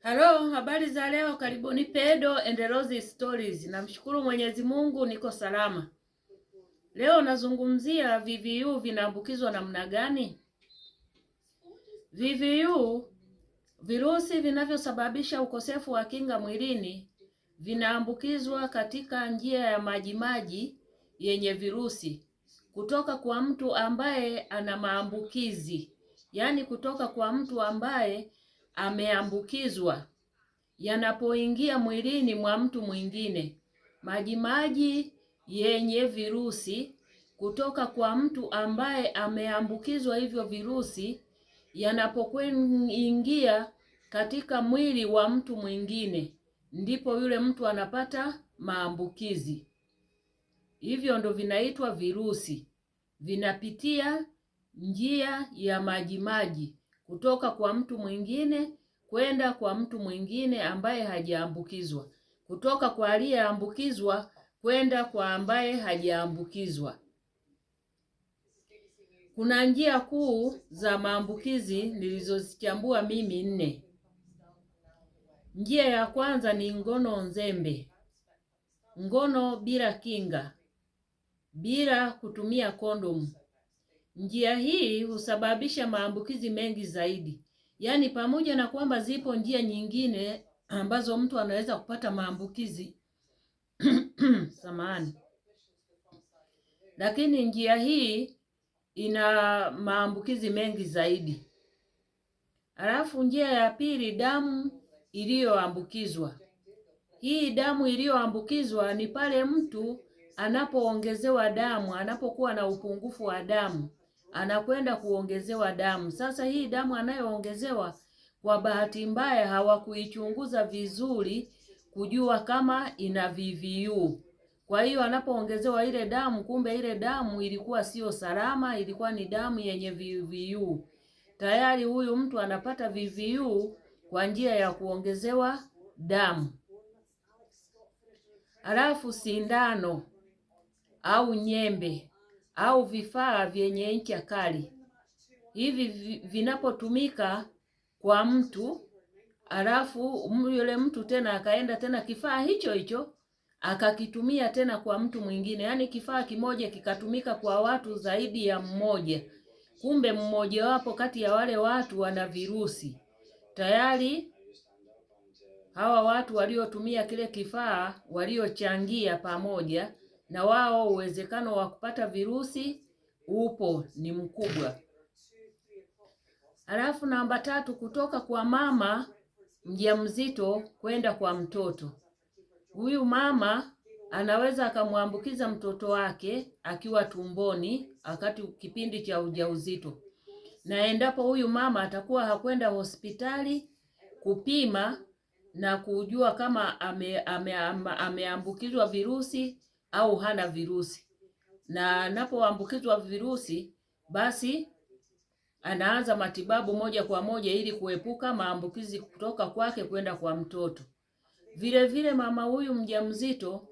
Halo, habari za leo, karibuni Pedo and Rose Stories. Namshukuru Mwenyezi Mungu niko salama. Leo nazungumzia VVU vinaambukizwa namna gani? VVU, virusi vinavyosababisha ukosefu wa kinga mwilini, vinaambukizwa katika njia ya majimaji yenye virusi kutoka kwa mtu ambaye ana maambukizi, yaani kutoka kwa mtu ambaye ameambukizwa yanapoingia mwilini mwa mtu mwingine. Majimaji yenye virusi kutoka kwa mtu ambaye ameambukizwa hivyo virusi yanapokuingia katika mwili wa mtu mwingine, ndipo yule mtu anapata maambukizi. Hivyo ndo vinaitwa virusi. Vinapitia njia ya majimaji kutoka kwa mtu mwingine kwenda kwa mtu mwingine ambaye hajaambukizwa, kutoka kwa aliyeambukizwa kwenda kwa ambaye hajaambukizwa. Kuna njia kuu za maambukizi nilizozichambua mimi 4. Njia ya kwanza ni ngono nzembe, ngono bila kinga, bila kutumia kondomu. Njia hii husababisha maambukizi mengi zaidi. Yaani pamoja na kwamba zipo njia nyingine ambazo mtu anaweza kupata maambukizi samahani, lakini njia hii ina maambukizi mengi zaidi. Alafu njia ya pili, damu iliyoambukizwa. Hii damu iliyoambukizwa ni pale mtu anapoongezewa damu, anapokuwa na upungufu wa damu, anakwenda kuongezewa damu. Sasa hii damu anayoongezewa, kwa bahati mbaya hawakuichunguza vizuri kujua kama ina VVU. Kwa hiyo anapoongezewa ile damu, kumbe ile damu ilikuwa sio salama, ilikuwa ni damu yenye VVU. Tayari huyu mtu anapata VVU kwa njia ya kuongezewa damu. Alafu sindano au nyembe au vifaa vyenye ncha kali, hivi vinapotumika kwa mtu, alafu yule mtu tena akaenda tena kifaa hicho hicho akakitumia tena kwa mtu mwingine, yaani kifaa kimoja kikatumika kwa watu zaidi ya mmoja, kumbe mmoja wapo kati ya wale watu wana virusi, tayari hawa watu waliotumia kile kifaa, waliochangia pamoja na wao, uwezekano wa kupata virusi upo, ni mkubwa. Alafu namba 3, kutoka kwa mama mjamzito kwenda kwa mtoto. Huyu mama anaweza akamwambukiza mtoto wake akiwa tumboni wakati kipindi cha ujauzito, na endapo huyu mama atakuwa hakwenda hospitali kupima na kujua kama ameambukizwa virusi au hana virusi. Na anapoambukizwa virusi, basi anaanza matibabu moja kwa moja ili kuepuka maambukizi kutoka kwake kwenda kwa mtoto. Vile vile mama huyu mjamzito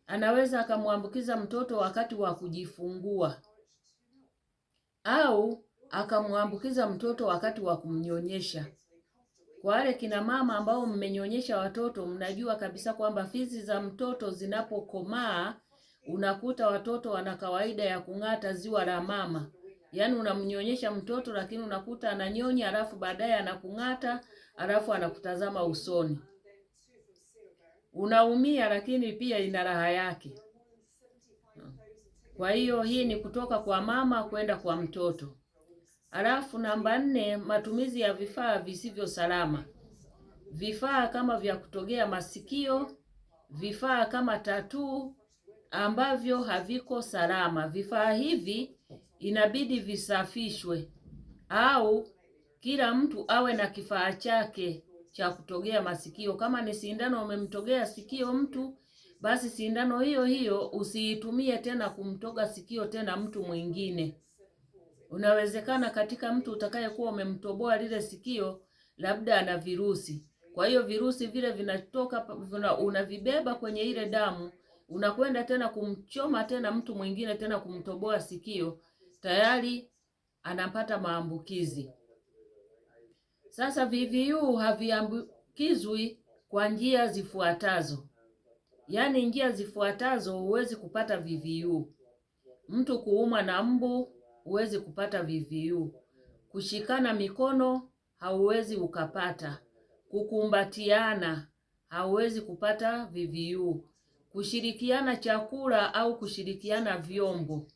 anaweza akamwambukiza mtoto wakati wa kujifungua, au akamwambukiza mtoto wakati wa kumnyonyesha. Kwa wale kina mama ambao mmenyonyesha watoto, mnajua kabisa kwamba fizi za mtoto zinapokomaa, unakuta watoto wana kawaida ya kung'ata ziwa la mama. Yaani unamnyonyesha mtoto lakini unakuta ananyonya, alafu baadaye anakung'ata, alafu anakutazama usoni. Unaumia, lakini pia ina raha yake. Kwa hiyo hii ni kutoka kwa mama kwenda kwa mtoto. Alafu namba 4, matumizi ya vifaa visivyo salama. Vifaa kama vya kutogea masikio, vifaa kama tatuu ambavyo haviko salama. Vifaa hivi inabidi visafishwe, au kila mtu awe na kifaa chake cha kutogea masikio. Kama ni sindano umemtogea sikio mtu, basi sindano hiyo hiyo usiitumie tena kumtoga sikio tena mtu mwingine. Unawezekana katika mtu utakayekuwa umemtoboa lile sikio labda ana virusi. Kwa hiyo virusi vile vinatoka, unavibeba kwenye ile damu, unakwenda tena kumchoma tena mtu mwingine tena kumtoboa sikio, tayari anapata maambukizi. Sasa VVU hayaambukizwi kwa njia zifuatazo. Yaani njia zifuatazo huwezi kupata VVU. Mtu kuumwa na mbu huwezi kupata VVU. Kushikana mikono hauwezi ukapata. Kukumbatiana hauwezi kupata VVU. Kushirikiana chakula au kushirikiana vyombo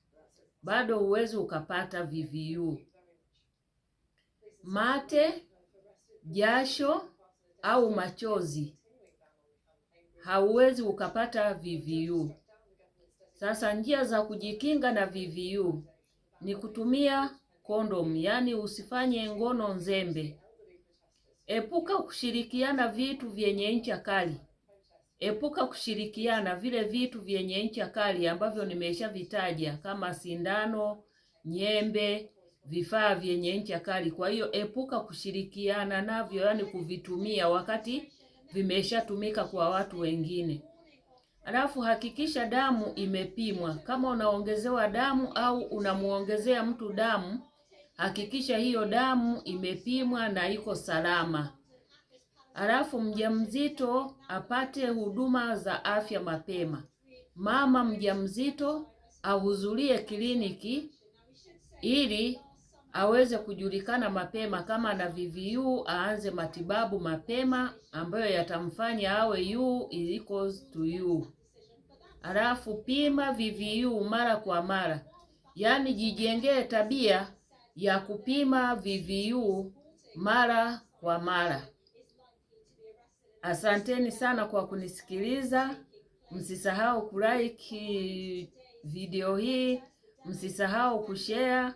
bado huwezi ukapata VVU. Mate, jasho au machozi hauwezi ukapata VVU. Sasa njia za kujikinga na VVU ni kutumia kondom, yaani usifanye ngono nzembe. Epuka kushirikiana vitu vyenye ncha kali. Epuka kushirikiana vile vitu vyenye ncha kali ambavyo nimeshavitaja kama sindano, nyembe, vifaa vyenye ncha kali. Kwa hiyo epuka kushirikiana navyo, yaani kuvitumia wakati vimeshatumika kwa watu wengine. Alafu hakikisha damu imepimwa. Kama unaongezewa damu au unamuongezea mtu damu, hakikisha hiyo damu imepimwa na iko salama. Alafu mjamzito apate huduma za afya mapema. Mama mjamzito ahudhurie kliniki ili aweze kujulikana mapema. Kama ana VVU aanze matibabu mapema ambayo yatamfanya awe U = U. Alafu pima VVU mara kwa mara. Yaani jijengee tabia ya kupima VVU mara kwa mara. Asanteni sana kwa kunisikiliza. Msisahau kulike video hii, msisahau kushare,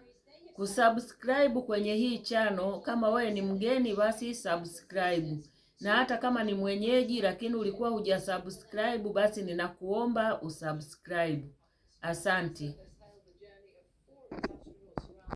kusubscribe kwenye hii channel. Kama wewe ni mgeni basi subscribe. Na hata kama ni mwenyeji lakini ulikuwa hujasubscribe basi ninakuomba usubscribe. Asante.